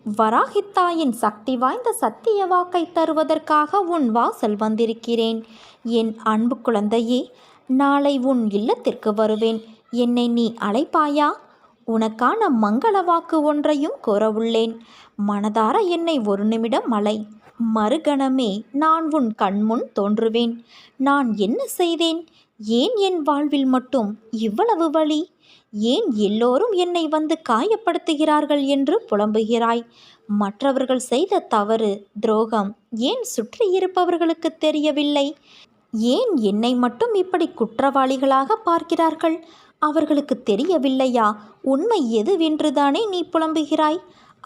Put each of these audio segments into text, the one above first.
வராகித்தாயின் சக்தி வாய்ந்த சத்திய வாக்கை தருவதற்காக உன் வாசல் வந்திருக்கிறேன். என் அன்பு குழந்தையே, நாளை உன் இல்லத்திற்கு வருவேன். என்னை நீ அழைப்பாயா? உனக்கான மங்கள வாக்கு ஒன்றையும் கூறவுள்ளேன். மனதார என்னை ஒரு நிமிடம் அழை. மறுகணமே நான் உன் கண்முன் தோன்றுவேன். நான் என்ன செய்தேன்? ஏன் என் வாழ்வில் மட்டும் இவ்வளவு வலி? ஏன் எல்லோரும் என்னை வந்து காயப்படுத்துகிறார்கள் என்று புலம்புகிறாய்? மற்றவர்கள் செய்த தவறு, துரோகம் ஏன் சுற்றி இருப்பவர்களுக்கு தெரியவில்லை? ஏன் என்னை மட்டும் இப்படி குற்றவாளிகளாக பார்க்கிறார்கள்? அவர்களுக்கு தெரியவில்லையா உண்மை எதுவென்றுதானே நீ புலம்புகிறாய்?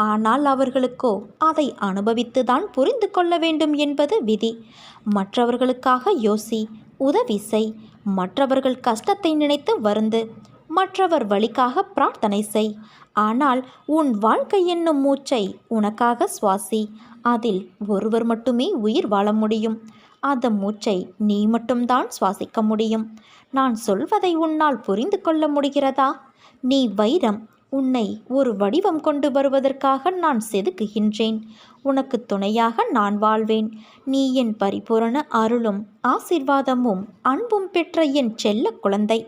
ஆனால் அவர்களுக்கோ அதை அனுபவித்துதான் புரிந்து கொள்ள வேண்டும் என்பது விதி. மற்றவர்களுக்காக யோசி, உதவி செய். மற்றவர்கள் கஷ்டத்தை நினைத்து வருந்து. மற்றவர் வழிக்காக பிரார்த்தனை செய். ஆனால் உன் வாழ்க்கை என்னும் மூச்சை உனக்காக சுவாசி. அதில் ஒருவர் மட்டுமே உயிர் வாழ முடியும். அந்த மூச்சை நீ மட்டும்தான் சுவாசிக்க முடியும். நான் சொல்வதை உன்னால் புரிந்து கொள்ள முடிகிறதா? நீ வைரம். உன்னை ஒரு வடிவம் கொண்டு வருவதற்காக நான் செதுக்குகின்றேன். உனக்கு துணையாக நான் வாழ்வேன். நீ என் பரிபூரண அருளும் ஆசீர்வாதமும் அன்பும் பெற்ற என் செல்ல குழந்தை.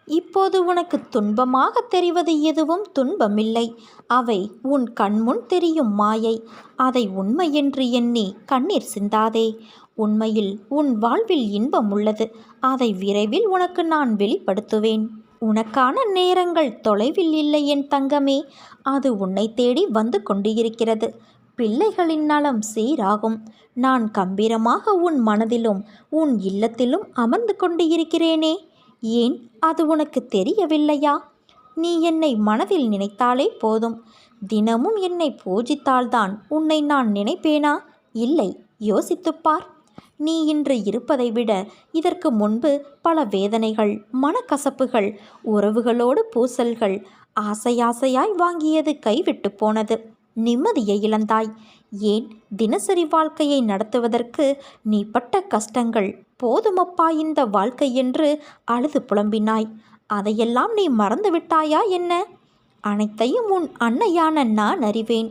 இப்போது உனக்கு துன்பமாக தெரிவது எதுவும் துன்பமில்லை. அவை உன் கண்முன் தெரியும் மாயை. அதை உண்மை என்று எண்ணி கண்ணீர் சிந்தாதே. உண்மையில் உன் வாழ்வில் இன்பம் உள்ளது. அதை விரைவில் உனக்கு நான் வெளிப்படுத்துவேன். உனக்கான நேரங்கள் தொலைவில் இல்லை என் தங்கமே. அது உன்னை தேடி வந்து கொண்டிருக்கிறது. பிள்ளைகளின் நலம் சீராகும். நான் கம்பீரமாக உன் மனதிலும் உன் இல்லத்திலும் அமர்ந்து கொண்டு இருக்கிறேனே. ஏன் அது உனக்கு தெரியவில்லையா? நீ என்னை மனதில் நினைத்தாலே போதும். தினமும் என்னை பூஜித்தால்தான் உன்னை நான் நினைப்பேனா? இல்லை, யோசித்துப்பார். நீ இன்று இருப்பதை விட இதற்கு முன்பு பல வேதனைகள், மனக்கசப்புகள், உறவுகளோடு பூசல்கள், ஆசையாசையாய் வாங்கியது கைவிட்டு போனது. நிம்மதியை இழந்தாய். ஏன் தினசரி வாழ்க்கையை நடத்துவதற்கு நீ பட்ட கஷ்டங்கள் போதுமப்பா இந்த வாழ்க்கை என்று அழுது புலம்பினாய். அதையெல்லாம் நீ மறந்துவிட்டாயா என்ன? அனைத்தையும் உன் அன்னையான நான் அறிவேன்.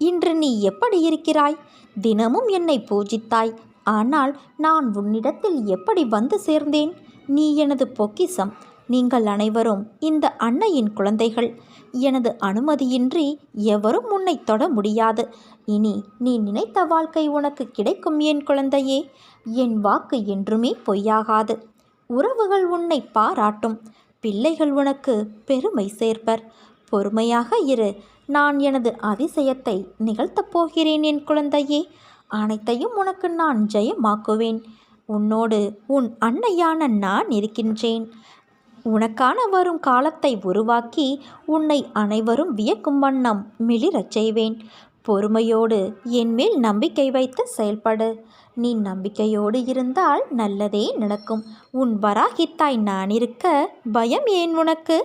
இன்று நீ எப்படி இருக்கிறாய்? தினமும் என்னை பூஜித்தாய். ஆனால் நான் உன்னிடத்தில் எப்படி வந்து சேர்ந்தேன்? நீ எனது பொக்கிஷம். நீங்கள் அனைவரும் இந்த அன்னையின் குழந்தைகள். எனது அனுமதியின்றி எவரும் உன்னை தொட முடியாது. இனி நீ நினைத்த வாழ்க்கை உனக்கு கிடைக்கும் என் குழந்தையே. என் வாக்கு என்றுமே பொய்யாகாது. உறவுகள் உன்னை பாராட்டும். பிள்ளைகள் உனக்கு பெருமை சேர்ப்பர். பொறுமையாக இரு. நான் எனது அதிசயத்தை நிகழ்த்தப் போகிறேன் என் குழந்தையே. அனைத்தையும் உனக்கு நான் ஜெயமாக்குவேன். உன்னோடு உன் அன்னையான நான் இருக்கின்றேன். உனக்கான வரும் காலத்தை உருவாக்கி உன்னை அனைவரும் வியக்கும் வண்ணம் மிளிரச் செய்வேன். பொறுமையோடு என் மேல் நம்பிக்கை வைத்து செயல்படு. நீ நம்பிக்கையோடு இருந்தால் நல்லதே நடக்கும். உன் வராகித்தாய் நான் இருக்க பயம் ஏன் உனக்கு?